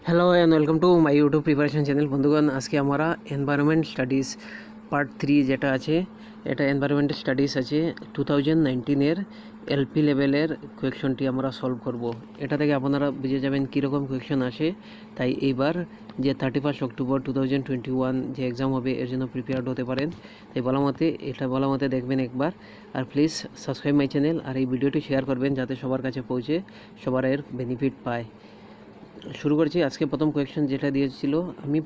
Hello and welcome to my YouTube preparation channel বন্ধুগণ আজকে আমরা এনवायरमेंट স্টাডিজ পার্ট 3 যেটা আছে এটা এনवायरमेंट স্টাডিজ আছে 2019 এর এলপি লেভেলের কোয়েশ্চনটি আমরা সলভ করব। এটা থেকে আপনারা বুঝে যাবেন কি রকম কোয়েশ্চন আসে। তাই এইবার যে 31 অক্টোবর 2021 যে एग्जाम হবে এর জন্য প্রিপেয়ারড হতে পারেন। তাই ভালো মতে দেখবেন একবার, আর প্লিজ সাবস্ক্রাইব মাই চ্যানেল আর এই ভিডিওটি শেয়ার করবেন যাতে সবার কাছে পৌঁছে সবার এর বেনিফিট পায়। শুরু করছি। আজকে প্রথম কোয়েশ্চন যেটা দিয়েছিল আমি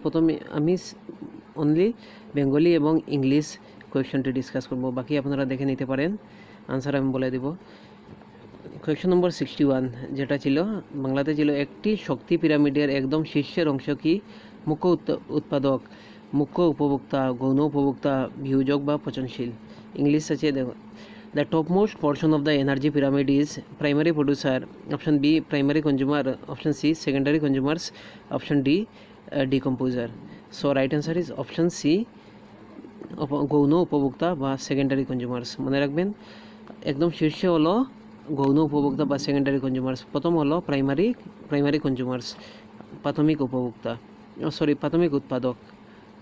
অনলি বেঙ্গলি এবং ইংলিশ কোয়েশ্চনটি ডিসকাস করব, বাকি আপনারা দেখে নিতে পারেন, আনসার আমি বলে দেব। কোয়েশ্চন নম্বর 61 যেটা ছিল বাংলাতে ছিল, একটি শক্তি পিরামিডের একদম শীর্ষের অংশ কি? মুখ্য উৎপাদক, মুখ্য উপভোক্তা, গৌণ উপভোক্তা, বিয়োজক বা পচনশীল। ইংলিশ আছে দেখো, the topmost portion of the energy pyramid is primary producer, option B primary consumer, option C secondary consumers, option D decomposer. So right answer is option C গৌণ উপভোক্তা বা সেকেন্ডারি কনজিউমার্স। মনে রাখবেন একদম শীর্ষে হলো গৌণ উপভোক্তা বা সেকেন্ডারি কনজিউমার্স, প্রথম হলো প্রাইমারি কনজিউমার্স, প্রাথমিক উপভোক্তা, প্রাথমিক উৎপাদক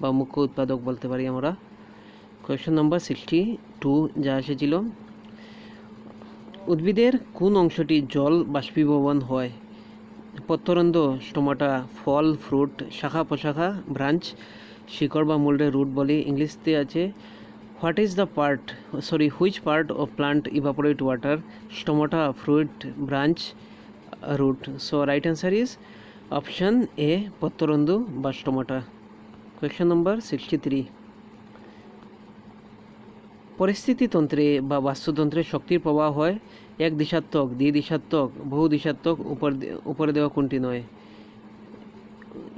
বা মুখ্য উৎপাদক বলতে পারি আমরা। কোয়েশ্চন নম্বর 62 যা এসেছিল, উদ্ভিদের কোন অংশটি জল বাষ্পীভবন হয়? পত্ররন্ধ্র, স্টোমাটা, ফল ফ্রুট, শাখা প্রশাখা, ব্রাঞ্চ, শিকড় বা মূলরে রুট বলি। ইংলিশতে আছে, which part of plant evaporate water? Stomata, fruit, branch, root. So right answer is option A পত্ররন্ধ্র বা স্টোমাটা। কোয়েশ্চন নম্বর 63, পরিস্থিতিতন্ত্রে বা বাস্তুতন্ত্রে শক্তির প্রবাহ হয় এক দিশাত্মক, দ্বিদিশাত্মক, বহু দিশাত্মক, উপরে দেওয়া কোনটি নয়?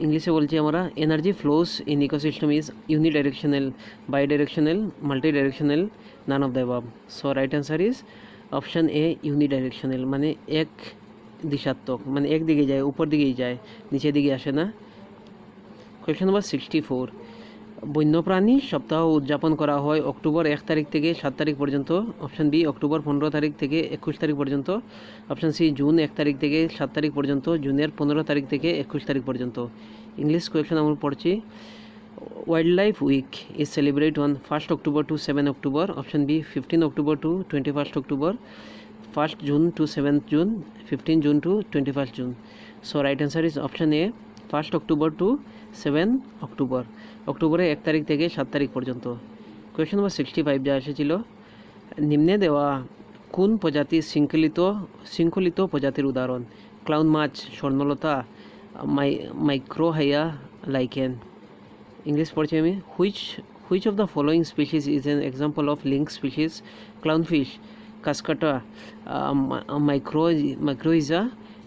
ইংলিশে বলছি আমরা, energy flows in ecosystem is unidirectional, bidirectional, multidirectional, none of the above. So right answer is option A unidirectional, মানে এক দিশাত্মক, মানে একদিকে যায়, উপর দিকেই যায়, নিচের দিকে আসে না। কোয়েশ্চন নম্বর 64, বন্যপ্রাণী সপ্তাহ উদযাপন করা হয় অক্টোবর 1 তারিখ থেকে 7 তারিখ পর্যন্ত, অপশন বি অক্টোবর 15 তারিখ থেকে 21 তারিখ পর্যন্ত, অপশন সি জুন 1 তারিখ থেকে 7 তারিখ পর্যন্ত, জুনের 15 তারিখ থেকে 21 তারিখ পর্যন্ত। ইংলিশ কোয়েশ্চন আমরা পড়ছি, wildlife week is celebrate on 1 October to 7 October, option B 15 October to 21 October, 1 June to 7 June, 15 June to 21 June. So right answer is option A 1 October to 7 October, অক্টোবরের 1 তারিখ থেকে 7 তারিখ পর্যন্ত। Question নম্বর 65 যা এসেছিল, নিম্নে দেওয়া কোন প্রজাতি শৃঙ্খলিত প্রজাতির উদাহরণ? ক্লাউন মাছ, স্বর্ণলতা, মাইক্রোহাইয়া লাইকেন। ইংলিশ পড়ছি আমি, which of the following species is an example of link species? Clownfish, cuscuta, mycorrhiza,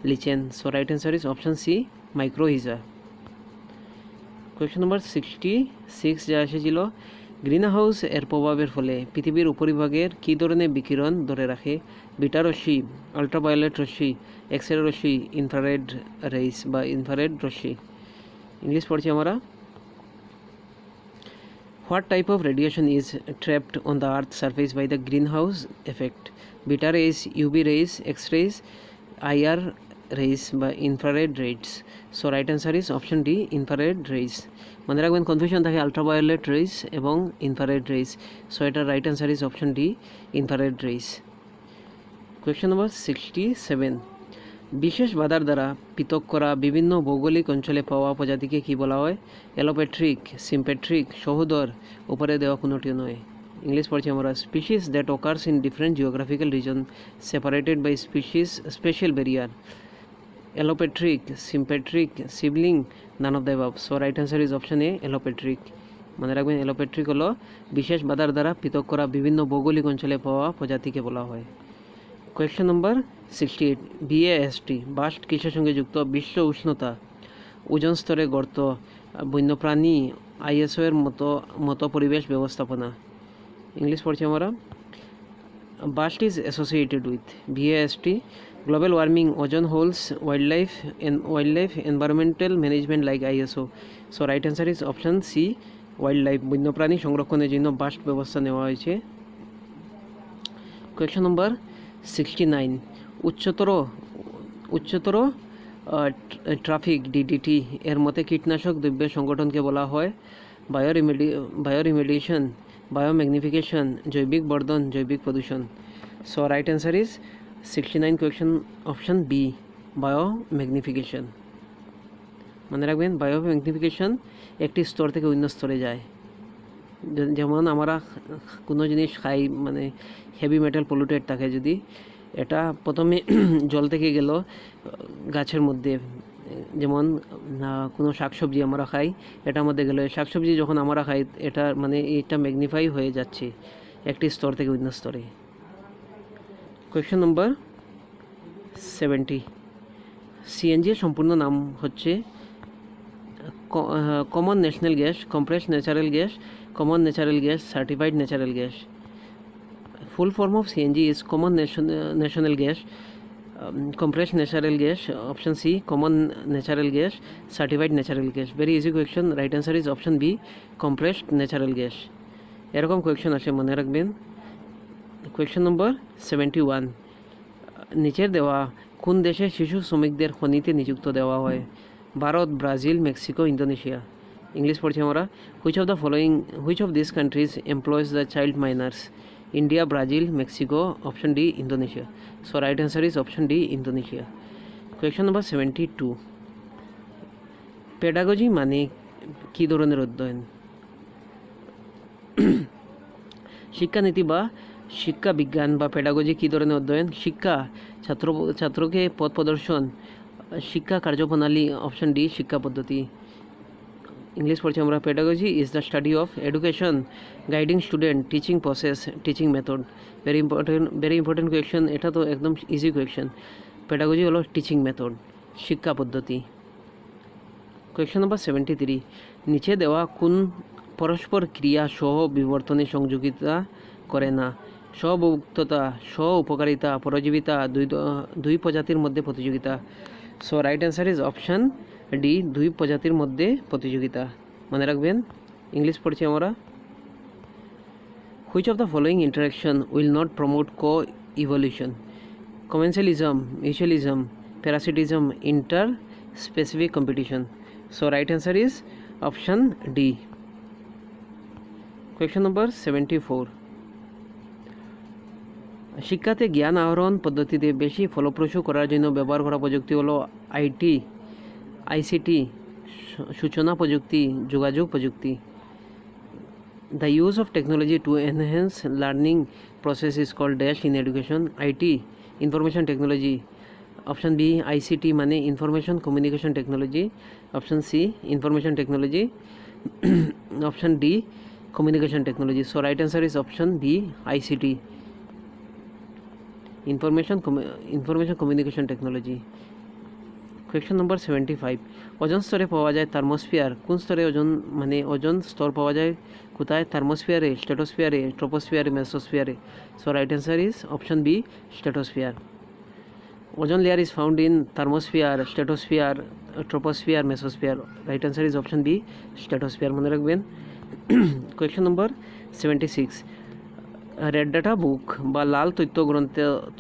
lichen. So right answer is option C mycorrhiza. Question number 66 যা এসেছিল, গ্রিন হাউস এর প্রভাবের ফলে পৃথিবীর উপরিভাগের কী ধরনের বিকিরণ ধরে রাখে? বিটা রশ্মি, আলট্রাভায়োলেট রশ্মি, এক্স রে রশ্মি, ইনফ্রারেড রেইস বা ইনফ্রারেড রশ্মি। ইংলিশ পড়ছি আমরা, what type of radiation is trapped on the earth surface by the greenhouse effect? Beta rays, UV rays, X rays, IR rays বা infrared rays. So right answer is option D infrared rays. মনে রাখবেন confusion থাকে ultraviolet rays এবং infrared rays. So এটার right answer is option D infrared Reis. Question নম্বর 67, বিশেষ বাধার দ্বারা পৃথক করা বিভিন্ন ভৌগোলিক অঞ্চলে পাওয়া প্রজাতিকে কী বলা হয়? এলোপেট্রিক, সিম্পেট্রিক, সহোদর, উপরে দেওয়া কোনোটি নয়। ইংলিশ পড়ছি আমরা, species that occurs in different geographical region separated by special barrier. Allopatric, sympatric, sibling, none of the above. So right answer is option A allopatric. মনে রাখবেন এলোপেট্রিক হলো বিশেষ বাধার দ্বারা পৃথক করা বিভিন্ন ভৌগোলিক অঞ্চলে পাওয়া প্রজাতিকে বলা হয়। কোয়েশ্চন নম্বর 68, BAST বাস্ট কিসের সঙ্গে যুক্ত? বিশ্ব উষ্ণতা, ওজোন স্তরে গর্ত, বন্যপ্রাণী, ISO এর মতো পরিবেশ ব্যবস্থাপনা। ইংলিশ পড়ছি আমরা, BAST is associated with BAST global warming, ozone holes, wildlife environmental management like ISO। So right answer is option C wildlife, বন্যপ্রাণী সংরক্ষণের জন্য বাস্ট ব্যবস্থা নেওয়া হয়েছে। কোয়েশ্চন নম্বর 69, উচ্চতর ট্রাফিক ডিডিটি এর মতে কীটনাশক দ্রব্যের সংগঠনকে বলা হয় বায়োরিমেডিয়েশন, বায়োম্যাগনিফিকেশন, জৈবিক বর্ধন, জৈবিক প্রদূষণ। So right answer is 69 question option B, biomagnification. মনে রাখবেন বায়োম্যাগনিফিকেশন একটি স্তর থেকে অন্য স্তরে যায়। যেমন আমরা কোনো জিনিস খাই, মানে হেভি মেটাল পলিউটেড থাকে, যদি এটা প্রথমে জল থেকে গেল গাছের মধ্যে, যেমন কোনো শাকসবজি আমরা খাই, এটার মধ্যে গেল শাকসবজি যখন আমরা খাই, এটা মানে এটা ম্যাগনিফাই হয়ে যাচ্ছে একটি স্তর থেকে অন্য স্তরে। কোয়েশ্চন নম্বর 70, সিএনজি এর সম্পূর্ণ নাম হচ্ছে common national gas, compressed natural gas, common natural gas, certified natural gas. Full form of CNG is common national gas, compressed natural gas, option C, common natural gas, certified natural gas. Very easy question. Right answer is option B, compressed natural gas. এরকম question আছে, মনে রাখবেন। Question নম্বর 71, নিচের দেওয়া কোন দেশে শিশু শ্রমিকদের খনিতে নিযুক্ত দেওয়া হয়? Bharat, Brazil, Mexico, Indonesia. English পড়ছি আমরা। Which of this countries employees the child minors? India, Brazil, Mexico, option D, Indonesia. So right answer is option D, Indonesia. Question number 72, pedagogy মানে কি ধরনের অধ্যয়ন? শিক্ষানীতি বা শিক্ষা বিজ্ঞান বা পেডাগজি কী ধরনের অধ্যয়ন? শিক্ষা, ছাত্রকে পথ প্রদর্শন, শিক্ষা কার্যপ্রণালী, অপশন ডি, শিক্ষা পদ্ধতি। ইংলিশ পড়ছি আমরা। Pedagogy is the study of education, guiding student, teaching process, teaching method. Very important question, এটা তো একদম ইজি কোয়েশ্চেন। পেডাগজি হলো টিচিং মেথড, শিক্ষা পদ্ধতি। কোয়েশ্চন নম্বর 73, নিচে দেওয়া কোন পরস্পর ক্রিয়া সহ বিবর্তনে সংযোগিতা করে না? সহভোক্ততা, সহ উপকারিতা, পরজীবিতা, দুই প্রজাতির মধ্যে প্রতিযোগিতা। So right answer is option D, দুই প্রজাতির মধ্যে প্রতিযোগিতা। মনে রাখবেন। ইংলিশ পড়ছি আমরা। Which of the following interaction will not promote coevolution? Commensalism, mutualism, parasitism, interspecific competition. So right answer is option D. Question number 74, শিক্ষাতে জ্ঞান আহরণ পদ্ধতিতে বেশি ফলপ্রসূ করার জন্য ব্যবহার করা প্রযুক্তি হলো আইটি, আইসিটি, সূচনা প্রযুক্তি, যোগাযোগ প্রযুক্তি। The use of technology to enhance learning process is called dash in education? IT, information technology. Option B, ICT মানে information communication technology. Option C, information technology. Option D, communication technology. So right answer is option B, ICT, information communication technology. Question number 75, ওজন স্তরে পাওয়া যায় thermosphere. কোন স্তরে ওজন মানে ওজন স্তর পাওয়া যায় কোথায়? থার্মোস্ফিয়ারে, স্ট্র্যাটোস্ফিয়ারে, ট্রোপোস্ফিয়ারে, মেসোস্ফিয়ারে। So right answer is option B, stratosphere. Ozone layer is found in thermosphere, stratosphere, troposphere, mesosphere. Right answer is option B, stratosphere. মনে রাখবেন। কোয়েশ্চন নম্বর 76, রেড ডাটা বুক বা লাল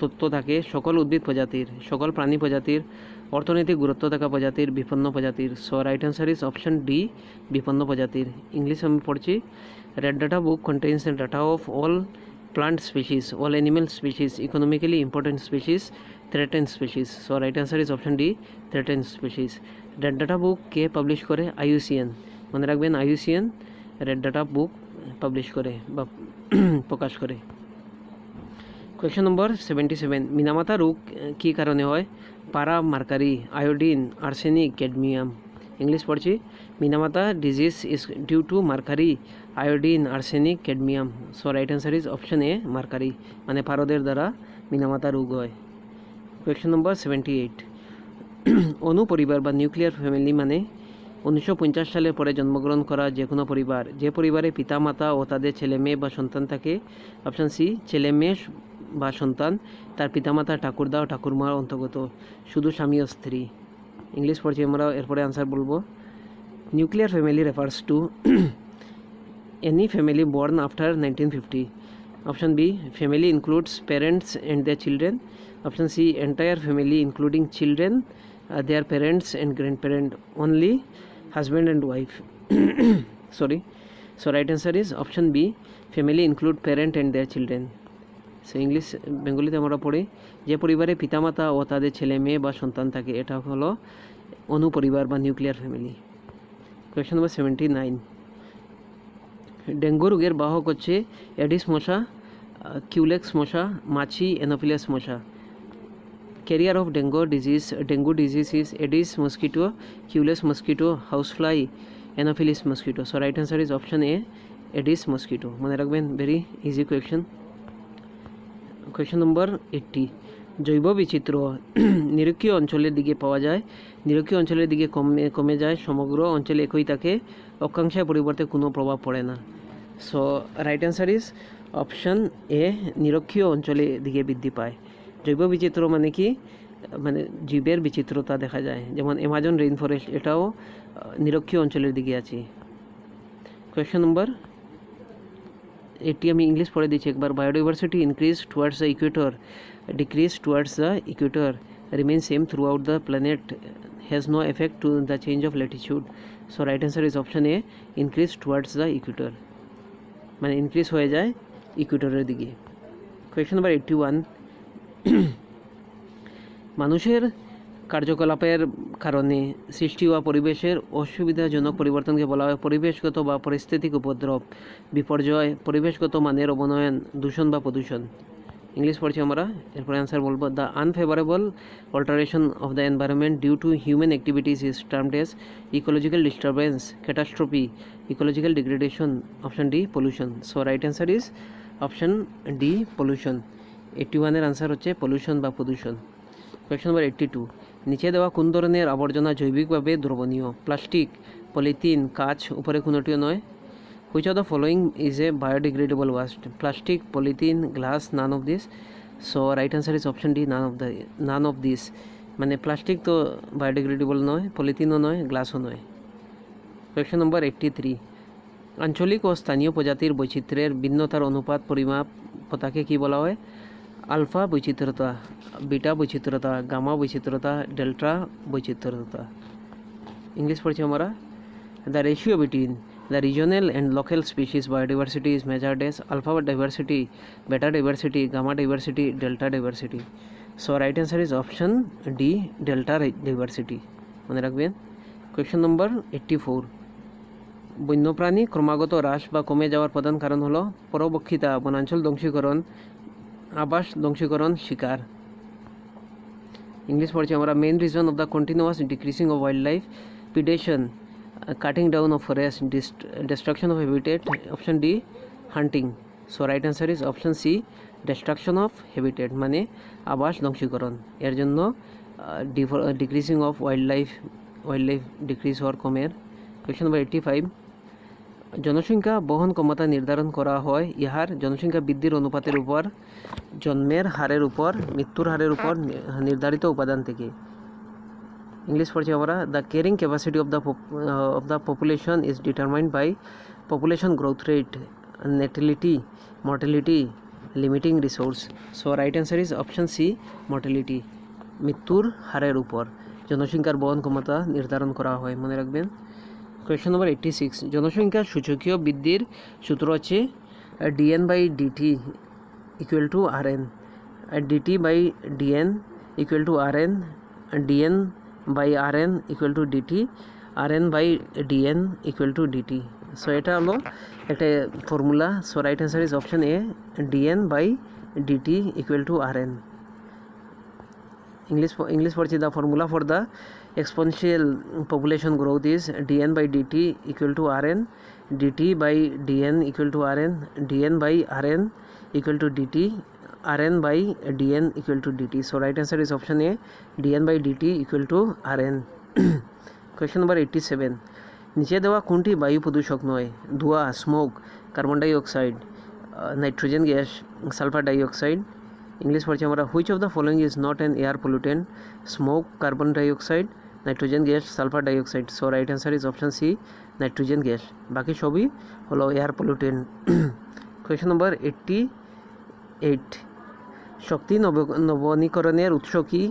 তথ্য থাকে সকল উদ্ভিদ প্রজাতির, সকল প্রাণী প্রজাতির, অর্থনৈতিক গুরুত্ব থাকা প্রজাতির, বিপন্ন প্রজাতির। So right answer is option D, বিপন্ন প্রজাতির। ইংলিশ আমি পড়ছি। Red data book contains the data off all plant species, all animal species, economically important species, threatened species. So right answer is option D, threatened species. Red data book K publish করে? IUCN। মনে রাখবেন IUCN red data book publish করে বা প্রকাশ করে। Question নম্বর 77, মিনামাতা রোগ কী কারণে হয়? পারা, mercury, iodine, arsenic, cadmium. English পড়ছি। Minamata disease is due to mercury, iodine, arsenic, cadmium. So right answer is option A, mercury মানে পারদের দ্বারা মিনামাতা রোগ হয়। কোয়েশ্চন নম্বর 78, অনু পরিবার বা নিউক্লিয়ার ফ্যামিলি মানে 1950 সালের পরে জন্মগ্রহণ করা যে কোনো পরিবার, যে পরিবারে পিতা মাতা ও তাদের ছেলে মেয়ে বা সন্তান থাকে। অপশান সি, ছেলে মেয়ে বা সন্তান, তার পিতামাতা, ঠাকুরদা ও ঠাকুরমার অন্তর্গত, শুধু স্বামী ও স্ত্রী। ইংলিশ পড়ছি আমরা, এরপরে আনসার বলবো। Nuclear family refers to any family born after 1950। Option B, family includes parents and their children. Option C, entire family including children their parents and grandparents, only husband and wife. Sorry. So right answer is option B, family include parent and their children. So English বেঙ্গলিতে আমরা পড়ি যে পরিবারে পিতামাতা ও তাদের ছেলে মেয়ে বা সন্তান থাকে এটা হলো অনুপরিবার বা nuclear family. Question number 79, dengue রোগের বাহক হচ্ছে এডিস মশা, কিউলেক্স মশা, মাছি, এনোফিলাস মশা। Carrier of dengue disease is Aedes mosquito, Culex mosquito, house fly, Anopheles mosquito. So right answer is option A, Aedes mosquito. মনে রাখবেন, very easy question. Question number 80, জৈব বিচিত্র নিরক্ষীয় অঞ্চলের দিকে পাওয়া যায়, নিরক্ষীয় অঞ্চলের দিকে কমে যায়, সমগ্র অঞ্চলে একই থাকে, অক্ষাংশের পরিবর্তে কোনো প্রভাব পড়ে না। So right answer is option এ, নিরক্ষীয় অঞ্চলের দিকে বৃদ্ধি পায়। জৈব বিচিত্র মানে কি, মানে জীবের বিচিত্রতা দেখা যায়, যেমন অ্যামাজন রেইন ফরেস্ট এটাও নিরক্ষীয় অঞ্চলের দিকে আছে। কোয়েশ্চেন নম্বর 80 আমি ইংলিশ পড়ে দিচ্ছি একবার। Biodiversity increase towards the equator, decrease towards the equator, remain same throughout the planet, has no effect to the change of latitude. So right answer is option A, increase towards the equator, মানে increase হয়ে যায় ইকুয়েটরের দিকে। Question number 81, মানুষের কার্যকলাপের কারণে সৃষ্টি হওয়া পরিবেশের অসুবিধাজনক পরিবর্তনকে বলা হয় পরিবেশগত বা পরিস্থিতিক উপদ্রব, বিপর্যয়, পরিবেশগত মানের অবনয়ন, দূষণ বা প্রদূষণ। ইংলিশ পড়ছি আমরা, এরপরে অ্যান্সার বলবো। The unfavourable alteration of the environment due to human activities is termed as ecological disturbance, catastrophe, ecological degradation. Option D, pollution. So right answer is option D, pollution. 81-এর আনসার হচ্ছে pollution বা প্রদূষণ। Question নম্বর 82, নিচে দেওয়া কোন ধরনের আবর্জনা জৈবিকভাবে দ্রবণীয়? প্লাস্টিক, পলিথিন, কাঁচ, উপরে কোনোটিও নয়। Which of the following is a biodegradable West? Plastic, polythene, glass, none of this. So right answer is option D, none of this. মানে প্লাস্টিক তো বায়োডিগ্রেডেবল নয়, পলিথিনও নয়, গ্লাসও নয়। কোয়েশ্চন নম্বর 83, আঞ্চলিক ও স্থানীয় প্রজাতির বৈচিত্র্যের ভিন্নতার অনুপাত পরিমাপ তাকে কী বলা হয়? আলফা বৈচিত্র্যতা, বিটা বৈচিত্র্যতা, গামা বৈচিত্র্যতা, ডেল্টা বৈচিত্র্যতা। ইংলিশ পড়ছি আমরা। The ratio between the regional and local species biodiversity is measured as alpha diversity, beta diversity, gamma diversity, delta diversity. So right answer is option D, delta diversity. মনে রাখবেন। Question নম্বর 84, বন্যপ্রাণী ক্রমাগত হ্রাস বা কমে যাওয়ার প্রধান কারণ হলো পরবক্ষিতা, বনাঞ্চল ধ্বংসীকরণ, আবাস ধ্বংসীকরণ, শিকার। ইংলিশ পড়ছি আমরা। Main reason of the continuous decreasing of wild life, predation, cutting down of forest, destruction of habitat. Option D, hunting. So right answer is option C, destruction of habitat, মানে আবাস ধ্বংসীকরণ। এর জন্য decreasing of wild life decrease হওয়ার কমের। Question নম্বর 85, জনসংখ্যা বহন ক্ষমতা নির্ধারণ করা হয় ইহার জনসংখ্যা বৃদ্ধির অনুপাতের উপর, জন্মের হারের উপর, মৃত্যুর হারের উপর নির্ধারিত উপাদান থেকে। ইংলিশ পড়ছি আমরা। The carrying capacity of the population is determined by population growth rate, natality, mortality, limiting resource. So right answer is option C, mortality. মৃত্যুর হারের উপর জনসংখ্যার বহন ক্ষমতা নির্ধারণ করা হয়। মনে রাখবেন। কোয়েশ্চন নম্বর 86, জনসংখ্যার সূচকীয় বৃদ্ধির সূত্র হচ্ছে dn by DT equal to rn, DT by dn equal to rn, dn by rn equal to DT, rn by dn equal to DT. So এটা হলো একটা formula. So right answer is option A, dn by DT equal to rn। English পড়ছি। The formula for the exponential population growth is dn by dt equal to rn, dt by dn equal to rn, dn by rn equal to dt, rn by dn equal to dt. So right answer is option A, dn by dt equal to rn. Question number 87, নিচে দেওয়া কোনটি বায়ু প্রদূষক নয়? ধোঁয়া, smoke, carbon dioxide, nitrogen gas, sulphur dioxide. English পড়ছি আমরা। Which of the following is not an air pollutant? Smoke, carbon dioxide, nitrogen gas, sulphur dioxide. So right answer is option C, nitrogen gas. বাকি সবই হলো air pollutant. Question number 88, শক্তি নবনীকরণের উৎস কি?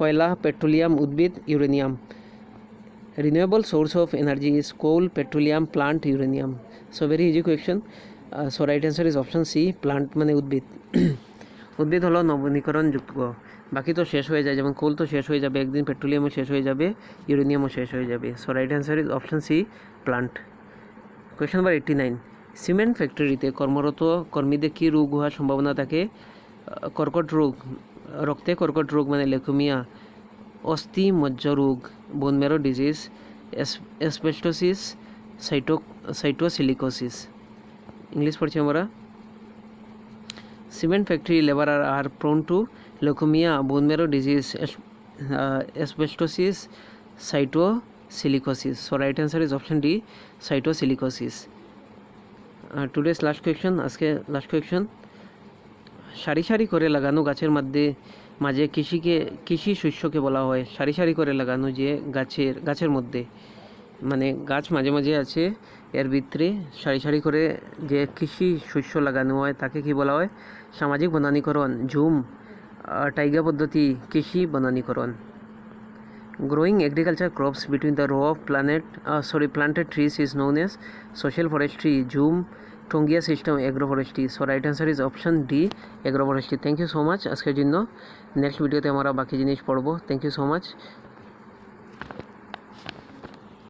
কয়লা, পেট্রোলিয়াম, উদ্ভিদ, uranium. Renewable source of energy is coal, petroleum, plant, uranium. So very easy question. So right answer is option C, plant মানে উদ্ভিদ। উদ্ভিদ হলো নবনীকরণযোগ্য, বাকি তো শেষ হয়ে যায়, যেমন কোল তো শেষ হয়ে যাবে একদিন, পেট্রোলিয়ামও শেষ হয়ে যাবে, ইউরেনিয়ামও শেষ হয়ে যাবে। So right answer is option C, plant. Question number 89, cement ফ্যাক্টরিতে কর্মরত কর্মীদের কী রোগ হওয়ার সম্ভাবনা থাকে? কর্কট রোগ, রক্তে কর্কট রোগ মানে লেকুমিয়া, অস্থি মজ্জ রোগ, bone marrow disease, asbestosis, cytosilicosis. English পড়ছি আমরা। Cement factory laborer are prone to leukemia, bone marrow disease, asbestosis, cytosilicosis. So right answer is option D, cytosilicosis. Today's last question, আজকে last question. সারি সারি করে লাগানো গাছের মাঝে কৃষি শস্যকে বলা হয়। সারি সারি করে লাগানো যে গাছের মধ্যে, মানে গাছ মাঝে মাঝে আছে, এর ভিতরে সারি সারি করে যে কৃষি শস্য লাগানো হয় তাকে কি বলা হয়? সামাজিক বনানীকরণ, ঝুম, টাইগা পদ্ধতি, কৃষি বনানীকরণ। Growing agriculture crops between the row of planted trees is known as social forestry, jhum, taungya system, agroforestry. So right answer is option D, agroforestry. Thank you so much. আজকের জন্য নেক্সট ভিডিওতে আমরা বাকি জিনিস পড়বো। Thank you so much.